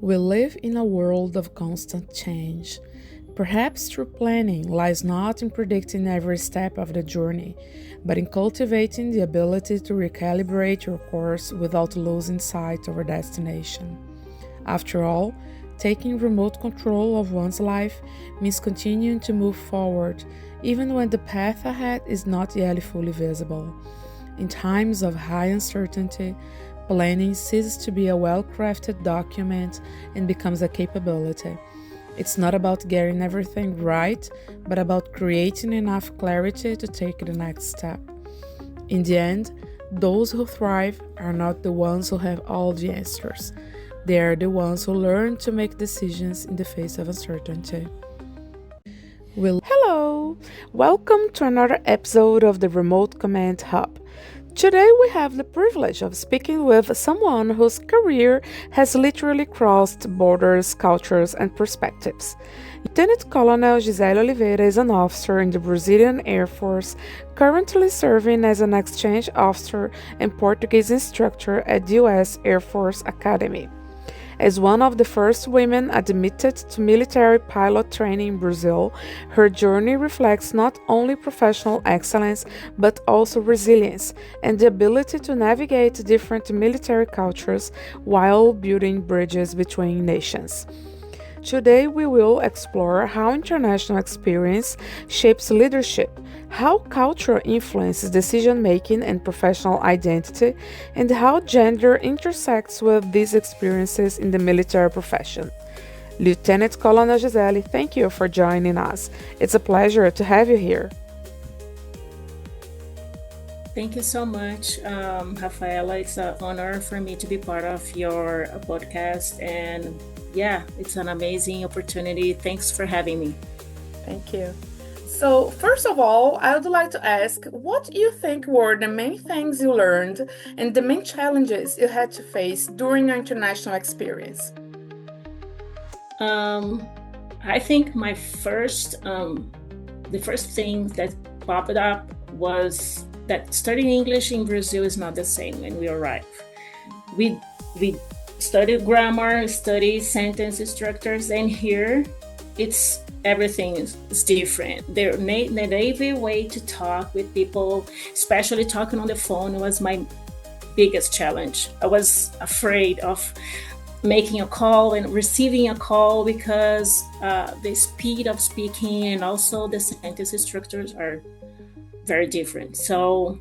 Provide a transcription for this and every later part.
We live in a world of constant change. Perhaps true planning lies not in predicting every step of the journey, but in cultivating the ability to recalibrate your course without losing sight of our destination. After all, taking remote control of one's life means continuing to move forward, even when the path ahead is not yet fully visible. In times of high uncertainty, planning ceases to be a well crafted document and becomes a capability. It's not about getting everything right, but about creating enough clarity to take the next step. In the end, those who thrive are not the ones who have all the answers. They are the ones who learn to make decisions in the face of uncertainty. Hello! Welcome to another episode of the Remote Command Hub. Today we have the privilege of speaking with someone whose career has literally crossed borders, cultures, and perspectives. Lieutenant Colonel Gisele Oliveira is an officer in the Brazilian Air Force, currently serving as an exchange officer and Portuguese instructor at the U.S. Air Force Academy. As one of the first women admitted to military pilot training in Brazil, her journey reflects not only professional excellence but also resilience and the ability to navigate different military cultures while building bridges between nations. Today, we will explore how international experience shapes leadership, how culture influences decision making and professional identity, and how gender intersects with these experiences in the military profession. Lieutenant Colonel Gisele, thank you for joining us. It's a pleasure to have you here. Thank you so much, Rafaela. It's an honor for me to be part of your podcast. And yeah, it's an amazing opportunity. Thanks for having me. Thank you. So, first of all, I would like to ask what you think were the main things you learned and the main challenges you had to face during your international experience. I think the first thing that popped up was that studying English in Brazil is not the same when we arrive. We study grammar, study sentence structures, and here everything is different. The native way to talk with people, especially talking on the phone, was my biggest challenge. I was afraid of making a call and receiving a call because the speed of speaking and also the sentence structures are very different. So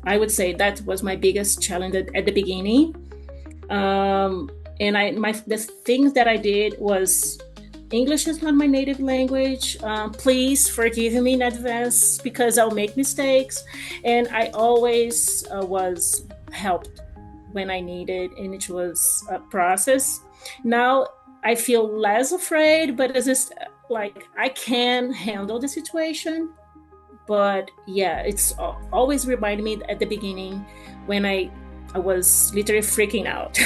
I would say that was my biggest challenge at the beginning. And the things that I did was English is not my native language. Please forgive me in advance because I'll make mistakes. And I always was helped when I needed, and it was a process. Now I feel less afraid, but it's just like I can handle the situation. But yeah, it's always reminded me at the beginning when I was literally freaking out.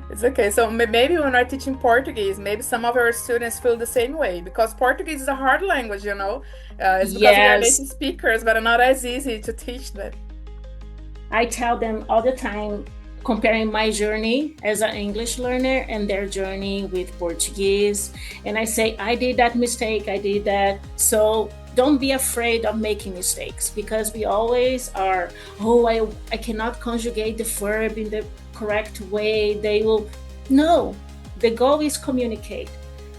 It's okay. So maybe when we're teaching Portuguese, maybe some of our students feel the same way because Portuguese is a hard language, It's because we are native speakers, but not as easy to teach them. I tell them all the time, comparing my journey as an English learner and their journey with Portuguese. And I say, I did that mistake, I did that. So don't be afraid of making mistakes because we always are, I cannot conjugate the verb in the correct way. No, the goal is communicate.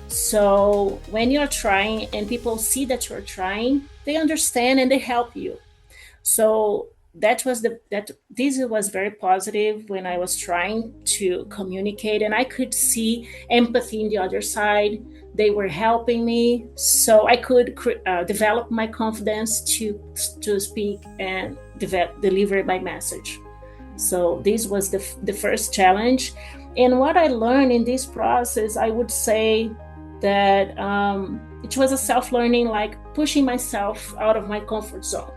So when you're trying and people see that you're trying, they understand and they help you. So this was very positive when I was trying to communicate and I could see empathy in the other side. They were helping me, so I could develop my confidence to speak and deliver my message. So this was the first challenge. And what I learned in this process, I would say that it was a self-learning, like pushing myself out of my comfort zone.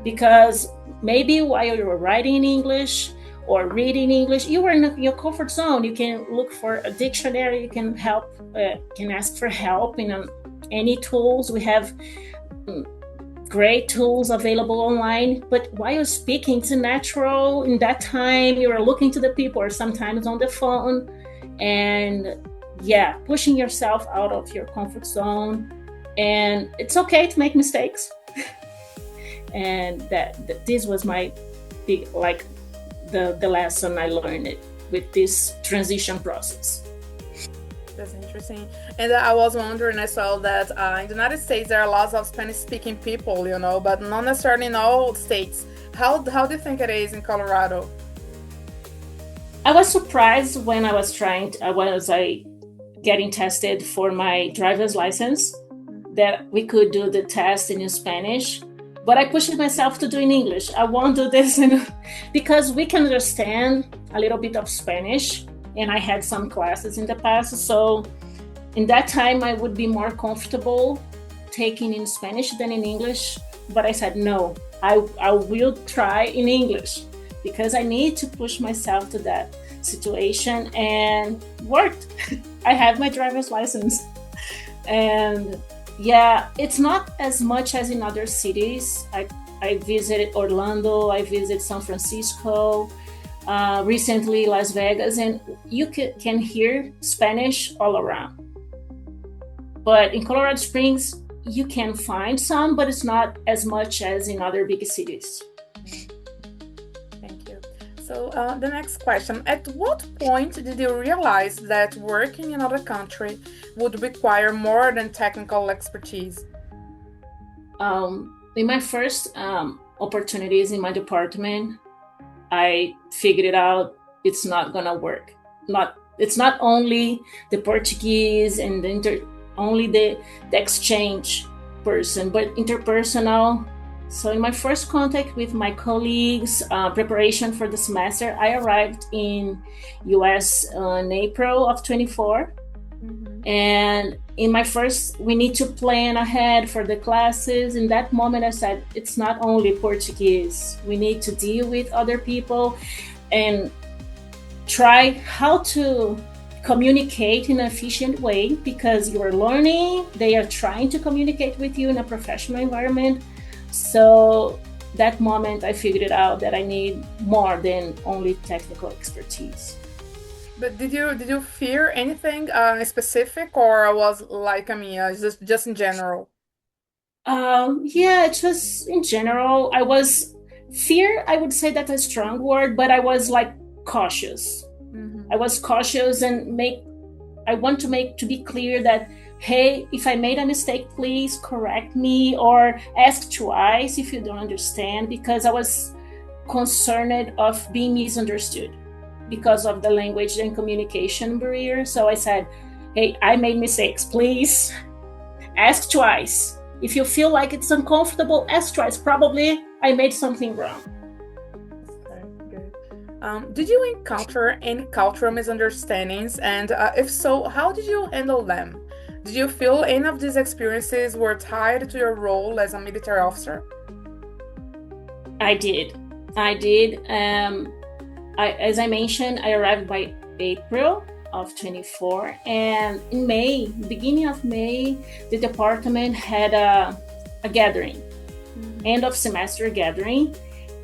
Because maybe while you were writing in English or reading English, you were in your comfort zone. You can look for a dictionary, you can ask for help in any tools. We have great tools available online, but while you're speaking, it's natural. In that time, you are looking to the people or sometimes on the phone. and pushing yourself out of your comfort zone. And it's okay to make mistakes. And that this was my big, like, the lesson I learned with this transition process. That's interesting. And I was wondering as well that in the United States there are lots of Spanish-speaking people, but not necessarily in all states. How do you think it is in Colorado? I was surprised when I was getting tested for my driver's license that we could do the test in Spanish, but I pushed myself to do in English. I won't do this because we can understand a little bit of Spanish, and I had some classes in the past. So in that time, I would be more comfortable taking in Spanish than in English. But I said, no, I will try in English because I need to push myself to that situation, and worked. I have my driver's license. And it's not as much as in other cities. I visited Orlando, I visited San Francisco, recently Las Vegas, and you can hear Spanish all around. But in Colorado Springs, you can find some, but it's not as much as in other big cities. Thank you. So the next question, at what point did you realize that working in another country would require more than technical expertise? In my first opportunities in my department, I figured it out. It's not gonna work. It's not only the Portuguese and only the exchange person, but interpersonal. So in my first contact with my colleagues, preparation for the semester, I arrived in US in April of 24. Mm-hmm. And in my first, we need to plan ahead for the classes. In that moment, I said, it's not only Portuguese. We need to deal with other people and try how to communicate in an efficient way, because you are learning, they are trying to communicate with you in a professional environment. So that moment I figured it out that I need more than only technical expertise. But did you fear anything specific, or was like, just in general? Just in general. Fear, I would say that's a strong word, but I was like cautious. Mm-hmm. I was cautious and I want to be clear that, hey, if I made a mistake, please correct me or ask twice if you don't understand, because I was concerned of being misunderstood because of the language and communication barrier. So I said, hey, I made mistakes, please ask twice. If you feel like it's uncomfortable, ask twice. Probably I made something wrong. Did you encounter any cultural misunderstandings? And if so, how did you handle them? Did you feel any of these experiences were tied to your role as a military officer? I did. As I mentioned, I arrived by April of 24. And in May, beginning of May, the department had a gathering, end of semester gathering.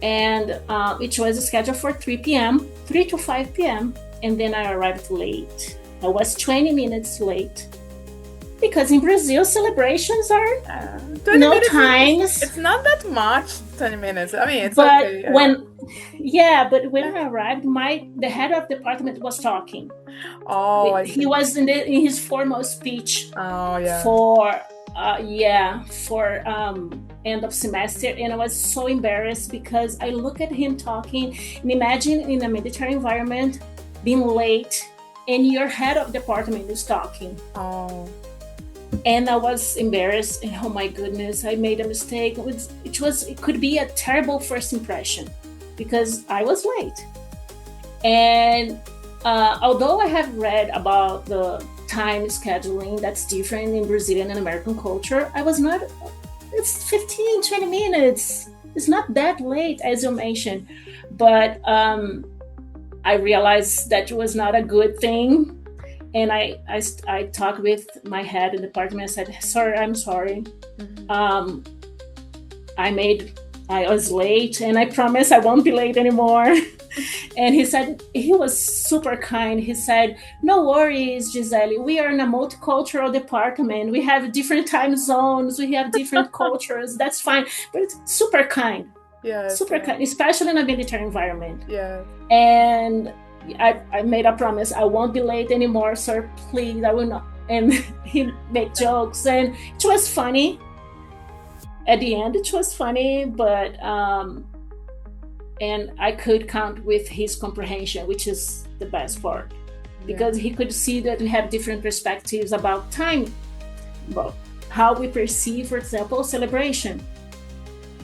And it was scheduled for 3 to 5 p.m. And then I arrived late. I was 20 minutes late. Because in Brazil, celebrations are no times. It's not that much, 20 minutes. I mean, it's but okay. When I arrived, the head of department was talking. Oh, I see. He was in his formal speech. Oh, yeah. For end of semester, and I was so embarrassed because I look at him talking, and imagine in a military environment being late, and your head of department is talking. Oh. And I was embarrassed, and oh my goodness, I made a mistake. It could be a terrible first impression because I was late. And although I have read about the time scheduling that's different in Brazilian and American culture, it's 15, 20 minutes. It's not that late, as you mentioned. But I realized that was not a good thing. And I talked with my head in the department. I said, "Sir, I'm sorry. Mm-hmm. I was late, and I promise I won't be late anymore." And he said, he was super kind. He said, no worries, Gisele. We are in a multicultural department. We have different time zones. We have different cultures. That's fine. But it's super kind. Yes, super kind, especially in a military environment. Yeah. And I made a promise. I won't be late anymore, sir. Please, I will not. And he made jokes. And it was funny. At the end, it was funny. But... and I could count with his comprehension, which is the best part, because he could see that we have different perspectives about time, about how we perceive, for example, celebration.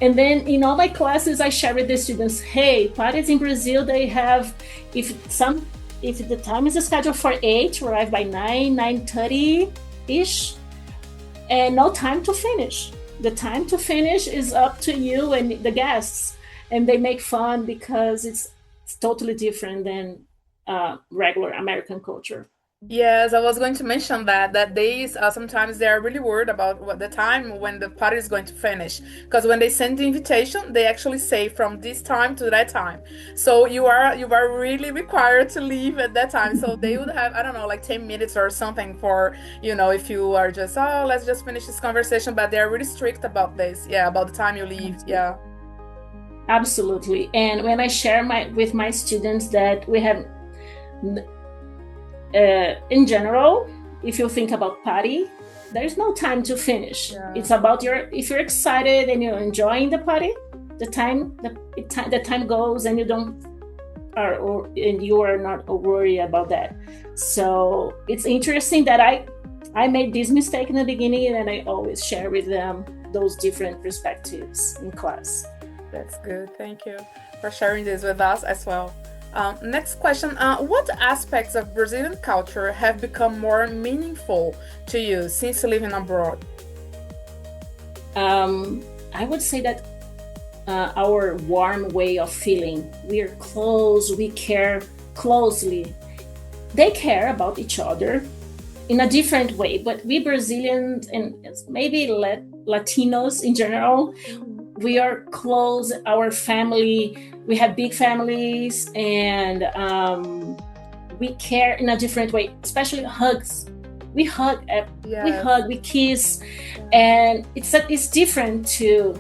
And then in all my classes, I share with the students, hey, parties in Brazil, they have, if the time is scheduled for 8, arrive by 9:30-ish, and no time to finish. The time to finish is up to you and the guests. And they make fun because it's totally different than regular American culture. Yes, I was going to mention that they sometimes they are really worried about what the time when the party is going to finish, because when they send the invitation, they actually say from this time to that time. So you are really required to leave at that time. So they would have, I don't know, like 10 minutes or something for, if you are just, oh, let's just finish this conversation. But they're really strict about this. Yeah, about the time you leave. Yeah. Absolutely. And when I share with my students that we have, in general, if you think about party, there's no time to finish. Yeah. It's about if you're excited and you're enjoying the party, the time goes and you don't and you are not worried about that. So it's interesting that I made this mistake in the beginning, and I always share with them those different perspectives in class. That's good. Thank you for sharing this with us as well. Next question. What aspects of Brazilian culture have become more meaningful to you since living abroad? I would say that our warm way of feeling. We are close. We care closely. They care about each other in a different way. But we Brazilians and maybe Latinos in general, we are close, our family, we have big families, and we care in a different way, especially hugs. We hug, we kiss, and it's different to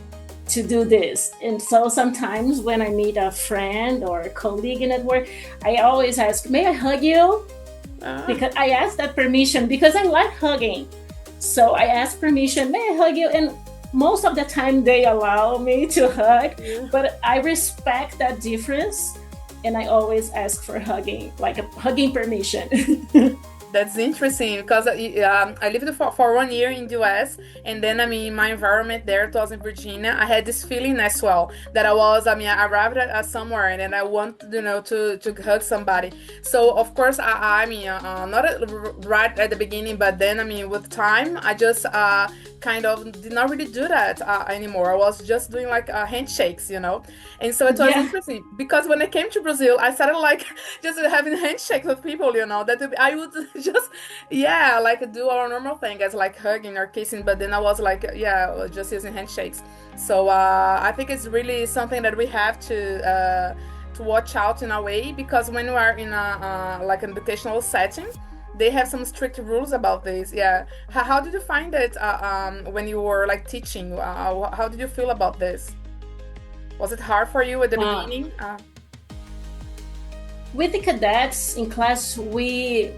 do this. And so sometimes when I meet a friend or a colleague at work, I always ask, may I hug you? Because I ask that permission because I like hugging. So I ask permission, may I hug you? And most of the time they allow me to hug, but I respect that difference, and I always ask for hugging, like a hugging permission. That's interesting because I lived for 1 year in the US, and then my environment there, it was in Virginia. I had this feeling as well that I arrived at somewhere and then I want to hug somebody. So of course not right at the beginning, but then with time I just kind of did not really do that anymore. I was just doing like handshakes, and so it was interesting because when I came to Brazil, I started like just having handshakes with people, that I would just do our normal thing as like hugging or kissing, but then I was like just using handshakes. So I think it's really something that we have to watch out in a way, because when we are in a like an educational setting, they have some strict rules about this. How did you find it when you were like teaching? How did you feel about this? Was it hard for you at the beginning? With the cadets in class, we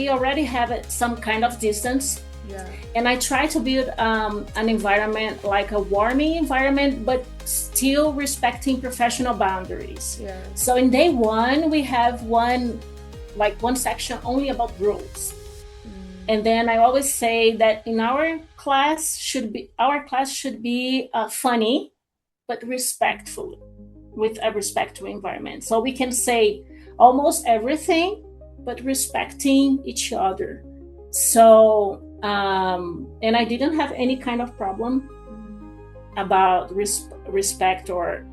already have some kind of distance. And I try to build an environment, like a warming environment, but still respecting professional boundaries. So in day one, we have one section only about rules. And then I always say that in our class should be funny, but respectful, with a respectful environment. So we can say almost everything, but respecting each other. So, and I didn't have any kind of problem about respect or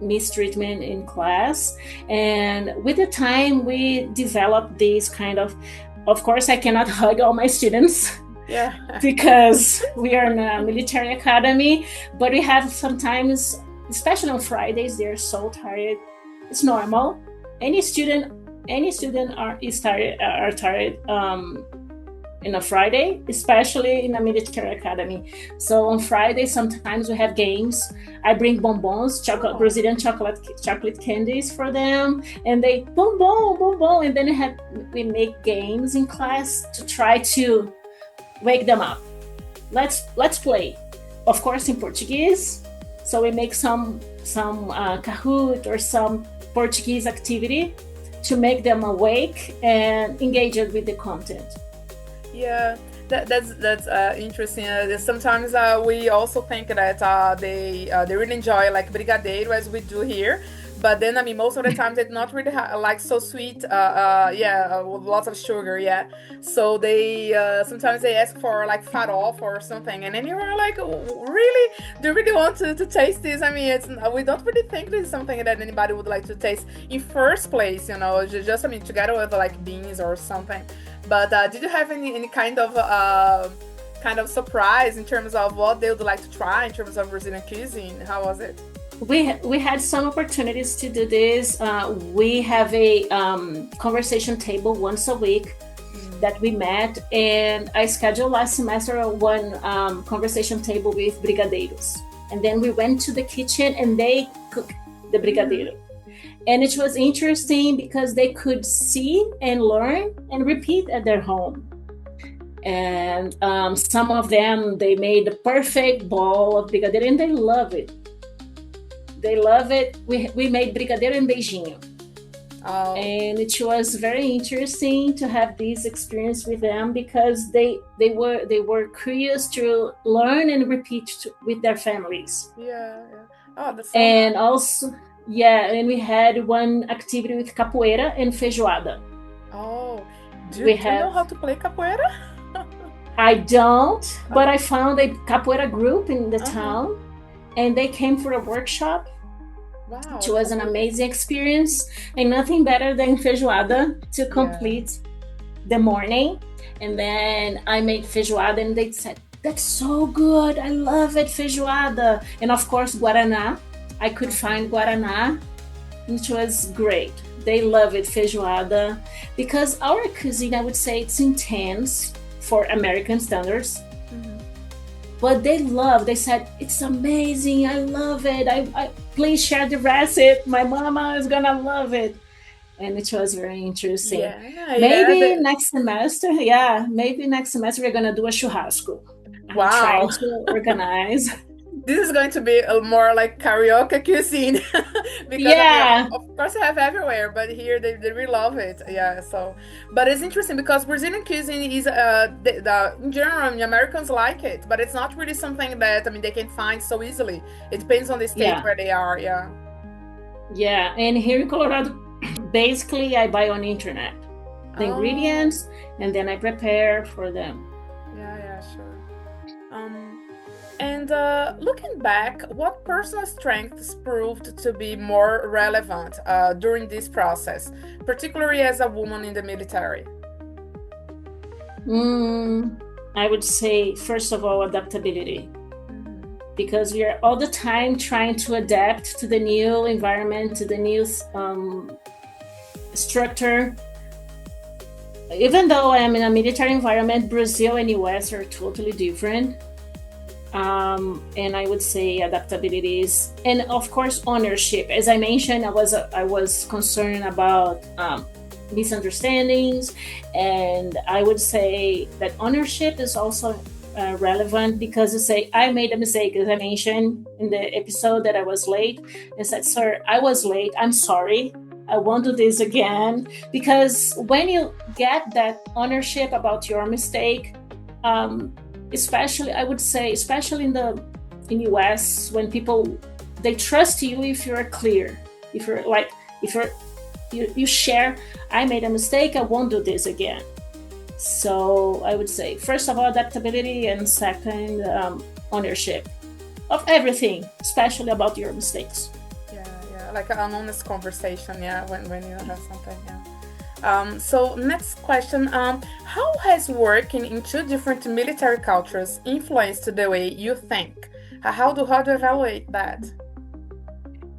mistreatment in class. And with the time, we developed this kind of course, I cannot hug all my students. Because we are in a military academy, but we have sometimes, especially on Fridays, they're so tired. It's normal. Any student are tired in a Friday, especially in a military academy. So on Friday, sometimes we have games. I bring bonbons, Brazilian chocolate candies for them, and they bonbon, and then we make games in class to try to wake them up. Let's play. Of course, in Portuguese. So we make some Kahoot or some Portuguese activity to make them awake and engaged with the content. Yeah, that's interesting. Sometimes we also think that they really enjoy like brigadeiro as we do here, but then I mean most of the times it's not really like so sweet. With lots of sugar. Yeah, so they sometimes they ask for like farofa or something, and then you're like, really? Do you really want to taste this? I mean, it's we don't really think this is something that anybody would like to taste in first place. You know, just I mean together with like beans or something. But did you have any kind of surprise in terms of what they would like to try in terms of Brazilian cuisine? How was it? We had some opportunities to do this. We have a conversation table once a week that we met, and I scheduled last semester one conversation table with brigadeiros, and then we went to the kitchen and they cooked the brigadeiro. And it was interesting because they could see and learn and repeat at their home. And some of them, they made the perfect ball of brigadeiro and they love it. They love it. We made brigadeiro and beijinho. Oh. And it was very interesting to have this experience with them because they were curious to learn and repeat with their families. Yeah. Oh, that's so and nice. Also, yeah, and we had one activity with capoeira and feijoada. Oh, do you know how to play capoeira? I don't, but I found a capoeira group in the town, and they came for a workshop. Wow, which was an amazing experience, and nothing better than feijoada to complete the morning. And then I made feijoada, and they said, "That's so good! I love it, feijoada!" And of course, guaraná. I could find guaraná, which was great. They love it, feijoada, because our cuisine, I would say, it's intense for American standards. But they said, "It's amazing, I love it. I please share the recipe. My mama is gonna love it." And it was very interesting. Maybe next semester we're gonna do a churrasco. Wow. I'm trying to organize. This is going to be a more like carioca cuisine because of course they have everywhere, but here they really love it. Yeah, so but it's interesting because Brazilian cuisine is in general the Americans like it, but it's not really something that they can find so easily. It depends on the state where they are. Yeah, and here in Colorado, basically I buy on the internet the ingredients and then I prepare for them. Yeah, sure. And looking back, what personal strengths proved to be more relevant during this process, particularly as a woman in the military? I would say, first of all, adaptability. Because we are all the time trying to adapt to the new environment, to the new structure. Even though I am in a military environment, Brazil and US are totally different. And I would say adaptability is, and of course ownership. As I mentioned, I was concerned about misunderstandings, and I would say that ownership is also relevant because you say, "I made a mistake," as I mentioned in the episode that I was late. I said, "Sir, I was late. I'm sorry. I won't do this again." Because when you get that ownership about your mistake, especially in US, when people, they trust you if you're clear, if you share, "I made a mistake, I won't do this again." So I would say, first of all, adaptability, and second, ownership of everything, especially about your mistakes. Yeah, like an honest conversation, when you have something, So next question, how has working in two different military cultures influenced the way you think? How do you evaluate that?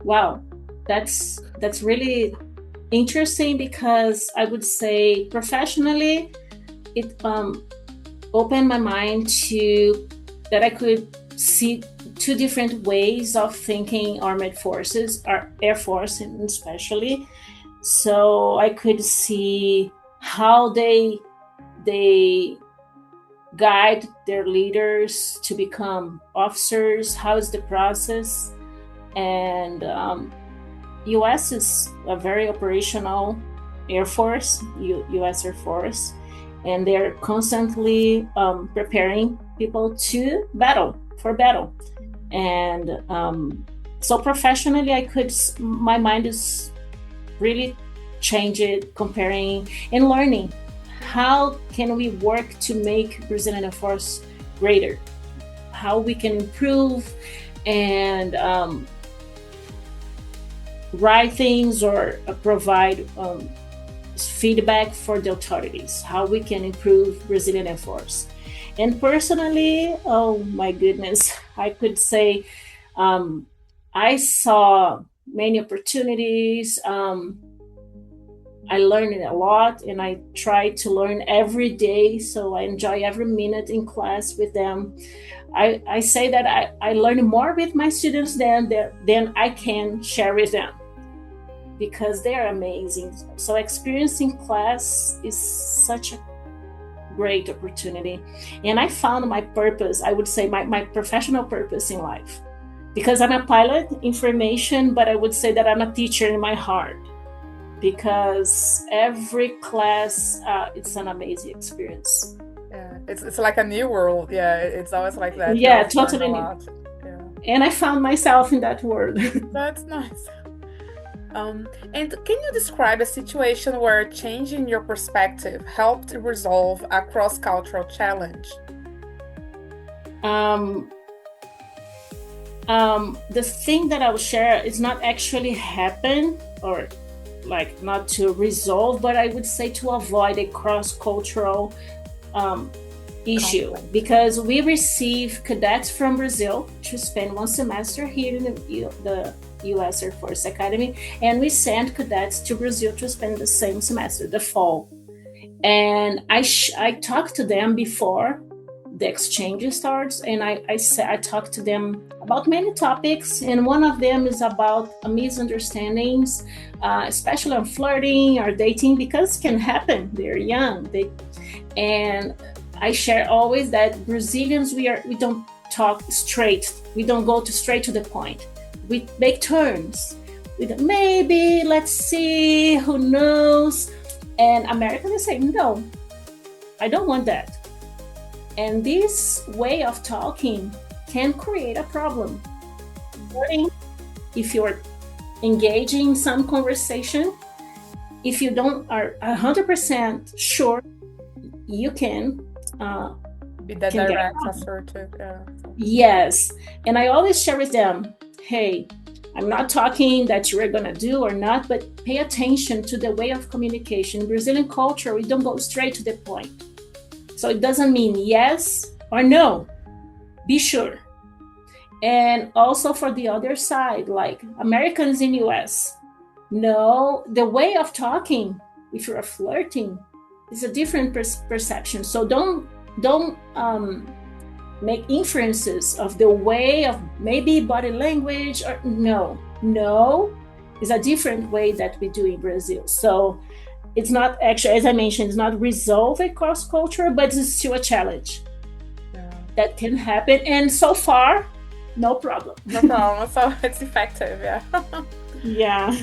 Wow, that's that's really interesting, because I would say professionally, it opened my mind to that I could see two different ways of thinking armed forces, our Air Force especially. So I could see how they guide their leaders to become officers. How is the process? And U.S. is a very operational Air Force, U.S. Air Force, and they're constantly preparing people to battle. And so professionally, my mind is really changed, comparing and learning. How can we work to make Brazilian Air Force greater? How we can improve and write things or provide feedback for the authorities, how we can improve Brazilian Air Force. And personally, oh my goodness, I could say I saw many opportunities. I learned a lot, and I try to learn every day, so I enjoy every minute in class with them. I say that I learn more with my students than I can share with them, because they are amazing. So experience in class is such a great opportunity. And I found my purpose, I would say my professional purpose in life, because I'm a pilot in formation, but I would say that I'm a teacher in my heart, because every class, it's an amazing experience. Yeah, it's like a new world. Yeah, it's always like that. Yeah, totally new. Yeah. And I found myself in that world. That's nice. And can you describe a situation where changing your perspective helped resolve a cross-cultural challenge? The thing that I will share is not actually happen, or like not to resolve, but I would say to avoid a cross-cultural issue, because we receive cadets from Brazil to spend one semester here in the U.S. Air Force Academy, and we send cadets to Brazil to spend the same semester, the fall. And I talked to them before the exchange starts, and I talked to them about many topics, and one of them is about misunderstandings, especially on flirting or dating, because it can happen. They're young, and I share always that Brazilians, we don't talk straight. We don't go straight to the point. We make turns. Maybe, let's see, who knows? And Americans say, no, I don't want that. And this way of talking can create a problem. If you're engaging in some conversation, if you are 100% sure, you can be that direct, assertive. Yeah. Yes. And I always share with them, hey, I'm not talking that you are going to do or not, but pay attention to the way of communication. In Brazilian culture, we don't go straight to the point. So it doesn't mean yes or no. Be sure. And also for the other side, like Americans in US, no, the way of talking, if you're flirting, is a different perception. So don't make inferences of the way of maybe body language, or no is a different way that we do in Brazil. So it's not actually, as I mentioned, it's not resolve a cross culture, but it's still a challenge that can happen. And so far, no problem. No problem. So it's effective. Yeah. Yeah.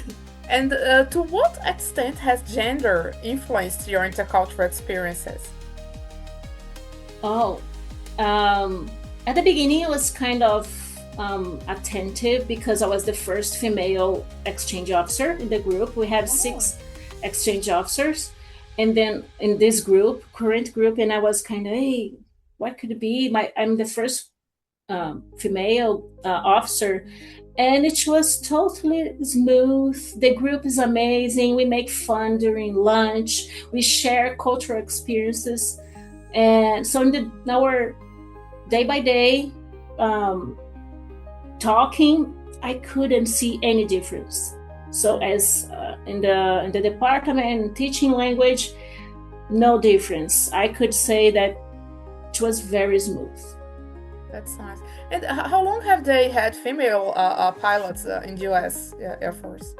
And to what extent has gender influenced your intercultural experiences? At the beginning, I was kind of attentive, because I was the first female exchange officer in the group. We have 6 exchange officers, and then in this current group, and I was kind of, hey, what could it be? I'm the first female officer, and it was totally smooth. The group is amazing. We make fun during lunch. We share cultural experiences. And so in our day by day talking, I couldn't see any difference. So as in the department teaching language, no difference. I could say that it was very smooth. That's nice. And how long have they had female pilots in the U.S. Air Force?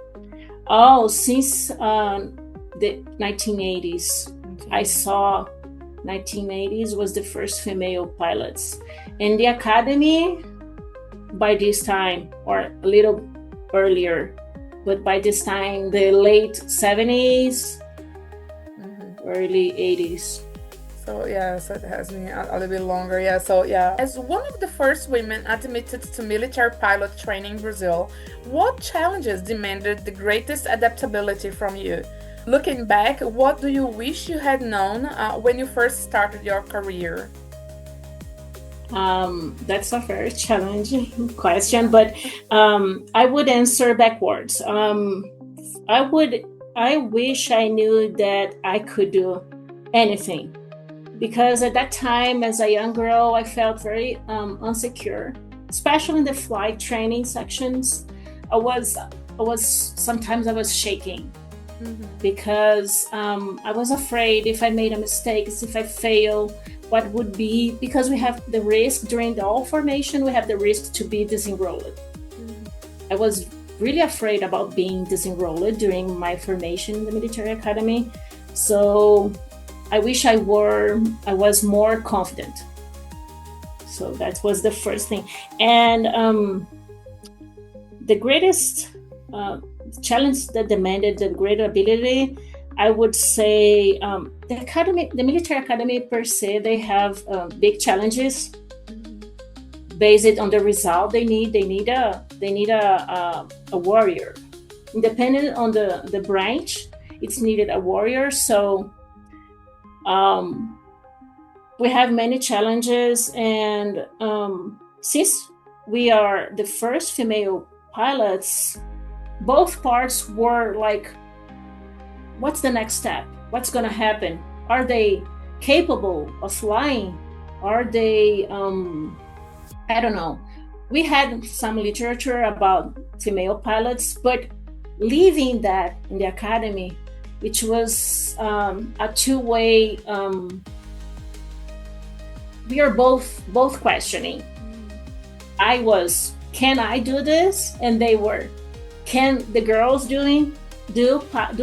Oh, since the 1980s. I saw 1980s was the first female pilots. In the academy, by this time, or a little earlier, but by this time, the late 70s, early 80s. So yeah, so it has been a little bit longer. Yeah, so yeah. As one of the first women admitted to military pilot training in Brazil, what challenges demanded the greatest adaptability from you? Looking back, what do you wish you had known when you first started your career? That's a very challenging question, but I would answer backwards. I wish I knew that I could do anything, because at that time, as a young girl, I felt very insecure, especially in the flight training sections. Sometimes I was shaking. Because I was afraid if I made a mistake, if I fail, what would be, because we have the risk during the all formation, we have the risk to be disenrolled. I was really afraid about being disenrolled during my formation in the military academy. So I wish I was more confident. So that was the first thing. And the greatest challenge that demanded the greater ability, I would say the military academy per se, they have big challenges based on the result they need. They need a warrior. Independent on the branch, it's needed a warrior. So we have many challenges, and since we are the first female pilots, both parts were like, what's the next step? What's going to happen? Are they capable of flying? Are they, I don't know. We had some literature about female pilots, but leaving that in the academy, which was a two-way, we are both questioning. I was, can I do this? And they were, can the girls do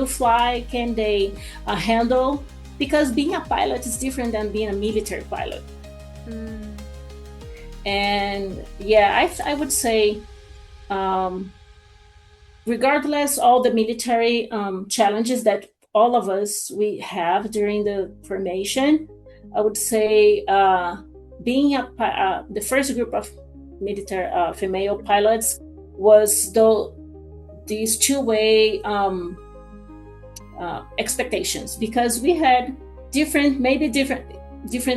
fly? Can they handle? Because being a pilot is different than being a military pilot. And yeah, I would say, regardless all the military challenges that all of us we have during the formation, I would say being the first group of military female pilots was these two-way expectations, because we had different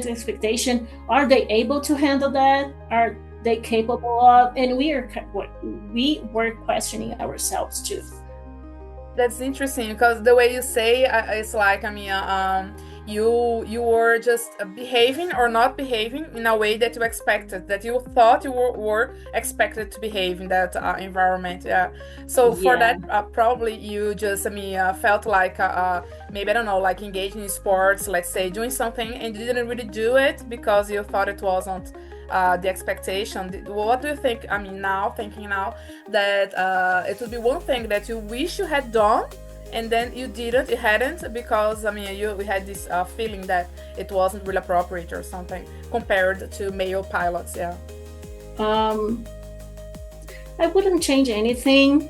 expectation. Are they able to handle that? Are they capable of? And we were questioning ourselves too. That's interesting, because the way you say it's like, you were just behaving or not behaving in a way that you expected, that you thought you were expected to behave in that environment. Yeah. So for that, probably you just, felt like maybe, I don't know, like engaging in sports, let's say, doing something, and you didn't really do it because you thought it wasn't the expectation. What do you think? Thinking now that it would be one thing that you wish you had done, and then you hadn't, because we had this feeling that it wasn't really appropriate or something compared to male pilots. Yeah. I wouldn't change anything,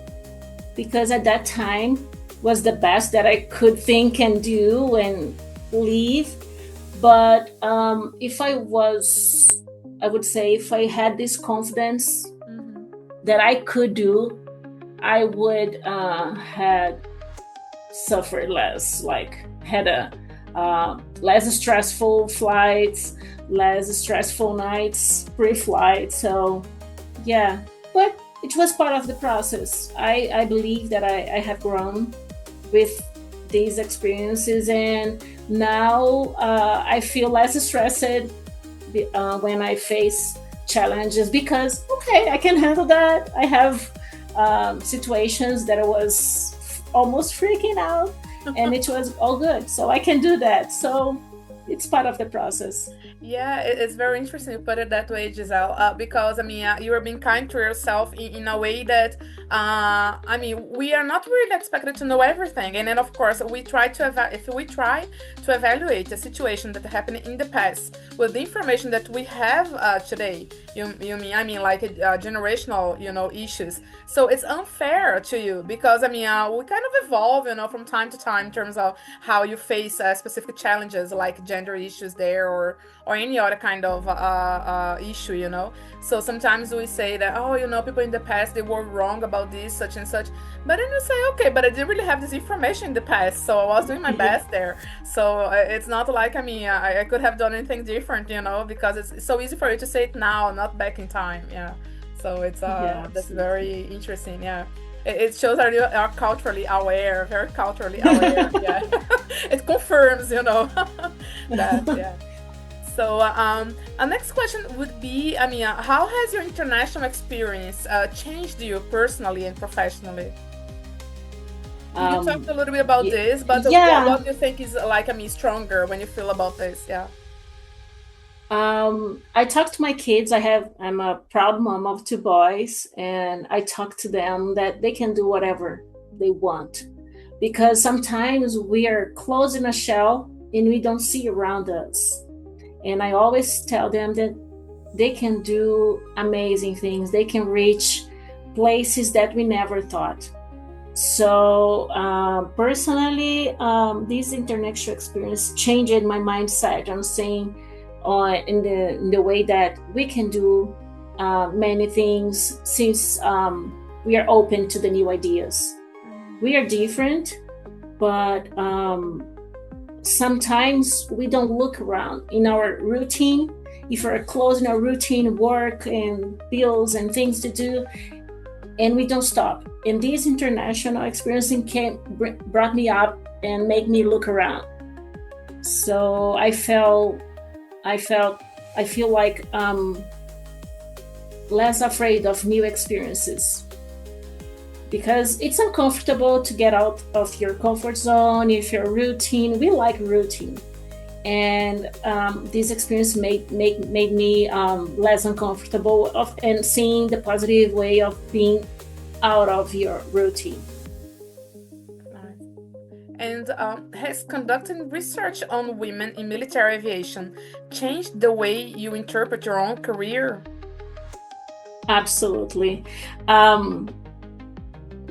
because at that time was the best that I could think and do and leave. But I would say if I had this confidence that I could do, I would had suffered less, like had a less stressful flights, less stressful nights pre-flight. So yeah, but it was part of the process. I believe that I have grown with these experiences, and now I feel less stressed when I face challenges, because okay, I can handle that. I have situations that I was almost freaking out, and it was all good. So I can do that. So it's part of the process. Yeah, it's very interesting you put it that way, Giselle. Because I mean, you are being kind to yourself in a way that, I mean, we are not really expected to know everything, and then of course we try to if we try to evaluate a situation that happened in the past with the information that we have today. You mean I mean like generational, issues. So it's unfair to you because I mean we kind of evolve, from time to time in terms of how you face specific challenges like gender issues there or any other kind of issue. So sometimes we say that, oh, people in the past, they were wrong about this, such and such. But then you say, okay, but I didn't really have this information in the past, so I was doing my best there. So it's not like, I mean, I could have done anything different, because it's so easy for you to say it now, not back in time. Yeah. So it's that's very interesting. Yeah. It shows that you are culturally aware, very culturally aware. Yeah. It confirms, that. Yeah. So, our next question would be, I mean, how has your international experience changed you personally and professionally? You talked a little bit about this, but what do you think is like, I mean, stronger when you feel about this? Yeah. I talk to my kids. I'm a proud mom of two boys, and I talk to them that they can do whatever they want, because sometimes we are closed in a shell and we don't see around us. And I always tell them that they can do amazing things. They can reach places that we never thought. So personally, this international experience changed my mindset. I'm saying in the way that we can do many things since we are open to the new ideas. We are different, but sometimes we don't look around in our routine. If we're close in our routine, work and bills and things to do, and we don't stop. And this international experience brought me up and made me look around. So I feel like less afraid of new experiences, because it's uncomfortable to get out of your comfort zone. If your routine, we like routine, and this experience made me less uncomfortable and seeing the positive way of being out of your routine. And has conducting research on women in military aviation changed the way you interpret your own career? Absolutely.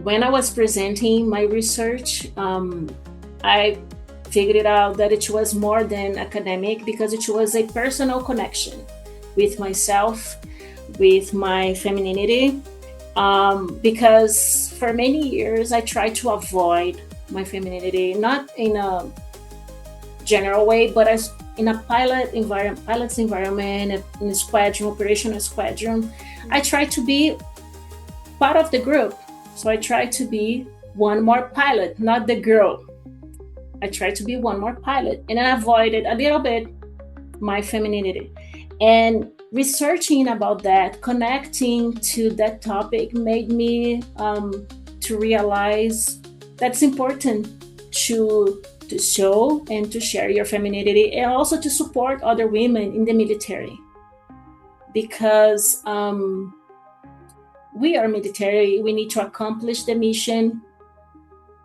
When I was presenting my research, I figured out that it was more than academic, because it was a personal connection with myself, with my femininity. Because for many years, I tried to avoid my femininity, not in a general way, but as in a pilot's environment, in a squadron, operational squadron. I tried to be part of the group. So I tried to be one more pilot, not the girl. I tried to be one more pilot, and I avoided a little bit my femininity. And researching about that, connecting to that topic, made me to realize that's important to show and to share your femininity, and also to support other women in the military, because we are military. We need to accomplish the mission,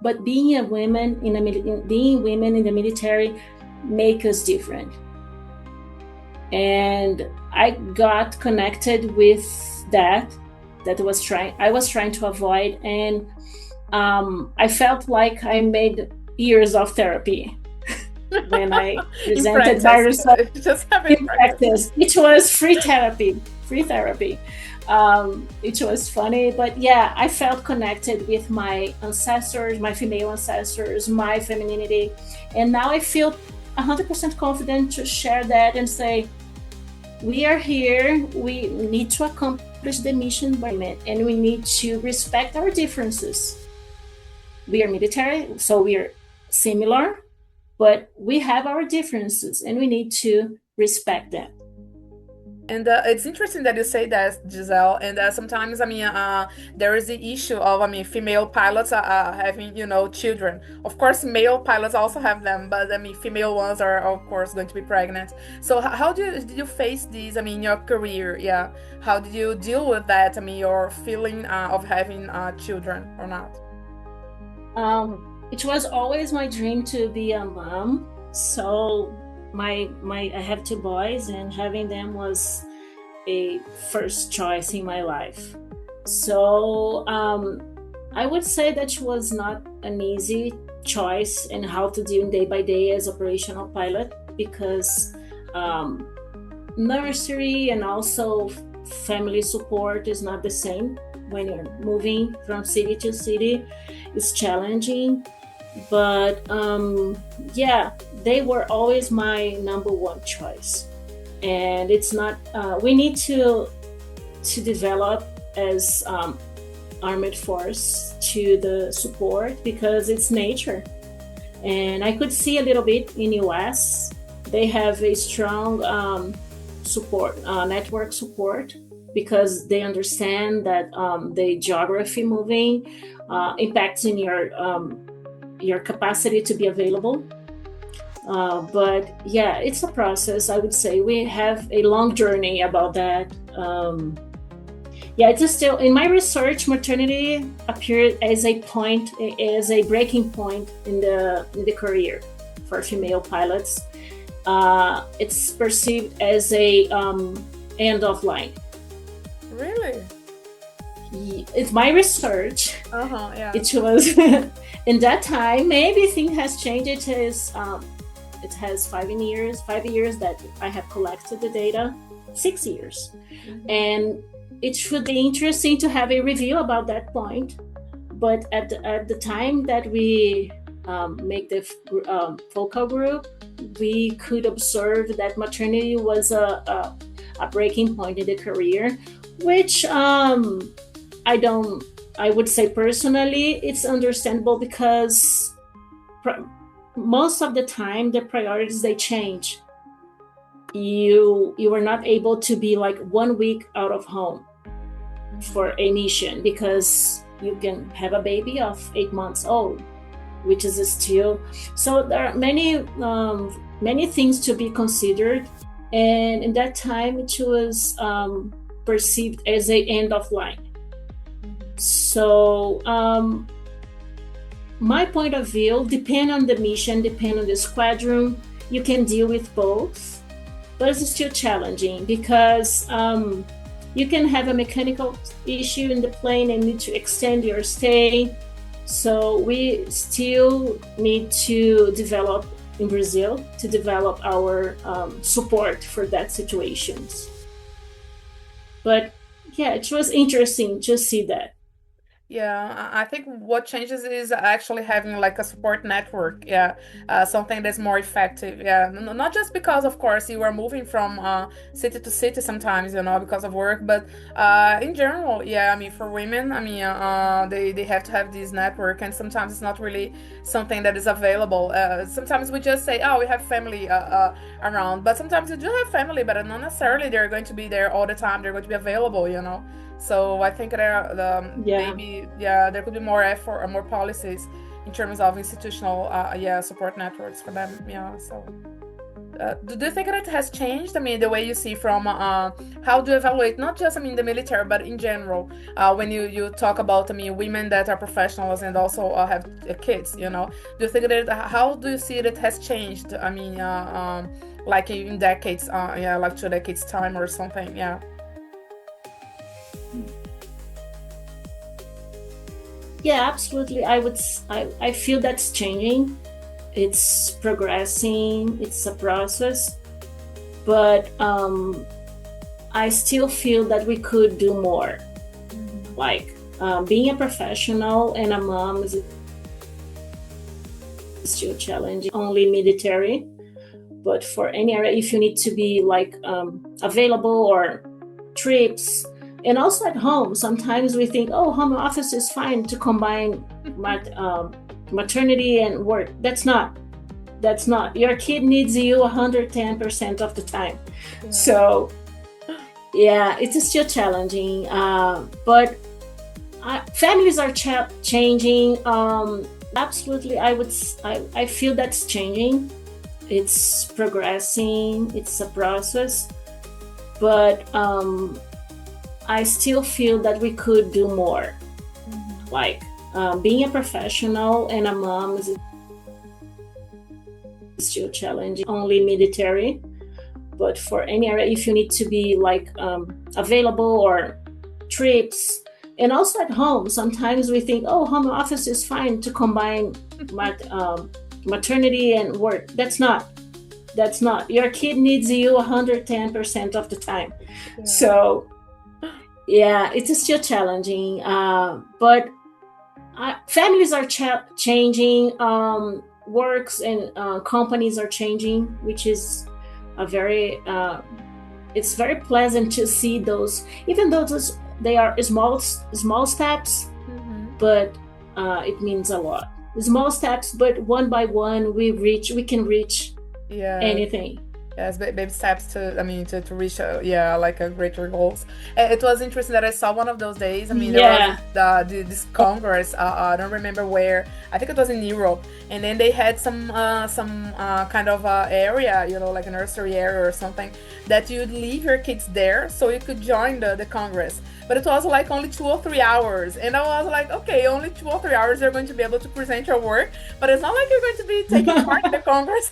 but being women in the military make us different. And I got connected with that I was trying to avoid, and I felt like I made years of therapy when I presented my research. In practice, it was free therapy. It was funny, but yeah, I felt connected with my ancestors, my female ancestors, my femininity, and now I feel 100% confident to share that and say, we are here, we need to accomplish the mission by men, and we need to respect our differences. We are military, so we are similar, but we have our differences and we need to respect them. And it's interesting that you say that, Giselle. And sometimes, there is the issue of, female pilots having, children. Of course, male pilots also have them, but female ones are, of course, going to be pregnant. So, how did you face these? In your career, yeah. How did you deal with that? Your feeling of having children or not? It was always my dream to be a mom. So I have two boys, and having them was a first choice in my life. So I would say that it was not an easy choice in how to deal day by day as operational pilot, because nursery and also family support is not the same when you're moving from city to city. It's challenging, but they were always my number one choice. And it's not we need to develop as armed force to the support, because it's nature. And I could see a little bit in US. They have a strong support network support, because they understand that the geography moving impacts in your capacity to be available. But yeah, it's a process. I would say we have a long journey about that. It's still in my research. Maternity appeared as a breaking point in the career for female pilots. It's perceived as a end of line. Really? It's my research. Yeah. It was in that time. Maybe things has changed. It has 5 years that I have collected the data. 6 years, and it should be interesting to have a review about that point. But at the time that we make the focal group, we could observe that maternity was a breaking point in the career, which I would say personally, it's understandable, because most of the time the priorities, they change. You are not able to be like 1 week out of home for a mission, because you can have a baby of 8 months old, which is still. So there are many things to be considered, and in that time it was perceived as a end of line. So my point of view, depend on the mission, depend on the squadron, you can deal with both, but it's still challenging, because you can have a mechanical issue in the plane and need to extend your stay. So we still need to develop in Brazil to develop our support for that situations. But yeah, it was interesting to see that. Yeah, I think what changes is actually having like a support network. Yeah, something that's more effective. Yeah, not just because, of course, you are moving from city to city sometimes, because of work, but in general, yeah. For women, they have to have this network, and sometimes it's not really something that is available. Sometimes we just say, oh, we have family around, but sometimes you do have family, but not necessarily they're going to be there all the time. They're going to be available. So I think maybe there could be more effort or more policies in terms of institutional support networks for them. Yeah. So do you think that it has changed? The way you see from how to evaluate not just the military, but in general, when you talk about women that are professionals and also have kids. Do you think that how do you see that it has changed? Like in decades, like 2 decades time or something. Yeah. Yeah, absolutely. I feel that's changing. It's progressing. It's a process, but I still feel that we could do more. Like being a professional and a mom is still challenging. Only military, but for any area, if you need to be like available or trips. And also at home, sometimes we think, oh, home office is fine to combine maternity and work. That's not. Your kid needs you 110% of the time. Yeah. So yeah, it's still challenging, but families are changing. Absolutely, I feel that's changing. It's progressing. It's a process, but I still feel that we could do more. Like being a professional and a mom is still challenging. Only military, but for any area, if you need to be like available or trips, and also at home, sometimes we think, oh, home office is fine to combine maternity and work. That's not. Your kid needs you 110% of the time. Yeah. So yeah, it's still challenging, but families are changing, works and companies are changing, which is a very it's very pleasant to see those, even though they are small steps, but it means a lot. Small steps, but one by one we can reach anything. Yes, baby steps to reach like a greater goals. It was interesting that I saw one of those days. There was this congress. I don't remember where. I think it was in Europe, and then they had some kind of area, like a nursery area or something, that you'd leave your kids there so you could join the congress. But it was like only 2 or 3 hours, and I was like, okay, only 2 or 3 hours you're going to be able to present your work, but it's not like you're going to be taking part in the congress.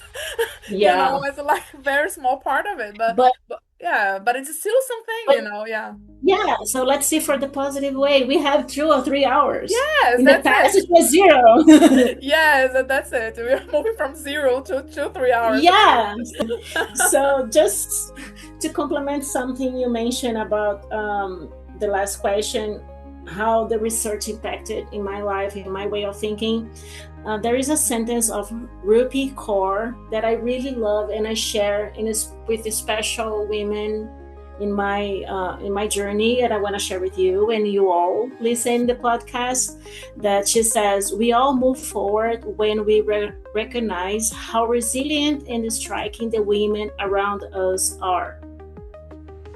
Yeah, it's like a very small part of it, but it's still something, Yeah, so let's see for the positive way. We have 2 or 3 hours. Yes, in the past it was 0. Yes, that's it. We're moving from 0 to 2-3 hours. Yeah. So just to complement something you mentioned about the last question, how the research impacted in my life, in my way of thinking. There is a sentence of Rupi Kaur that I really love, and I share with special women in my journey, and I want to share with you and you all listen the podcast. That she says, we all move forward when we recognize how resilient and striking the women around us are.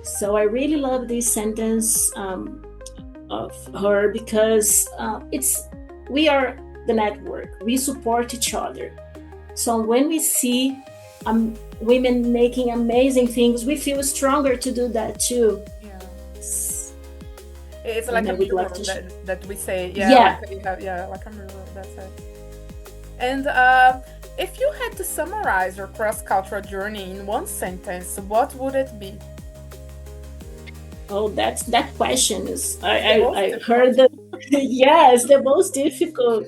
So I really love this sentence of her, because we are the network. We support each other. So when we see women making amazing things, we feel stronger to do that too. Yeah. It's like a mirror that we say. Like a mirror. That's it. And if you had to summarize your cross-cultural journey in one sentence, what would it be? Oh, that question is, I heard that. Yes, the most difficult.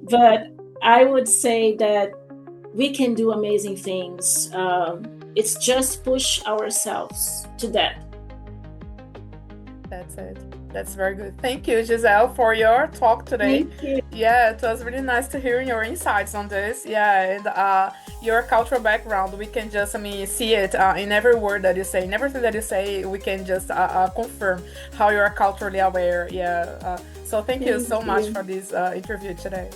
But I would say that we can do amazing things. It's just push ourselves to that. That's it. That's very good. Thank you, Gisele, for your talk today. Thank you. Yeah, it was really nice to hear your insights on this. Yeah, and your cultural background, we can just, see it in every word that you say, in everything that you say, we can just confirm how you are culturally aware. Yeah. So thank you so much for this interview today.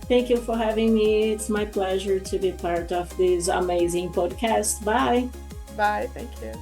Thank you for having me. It's my pleasure to be part of this amazing podcast. Bye. Bye. Thank you.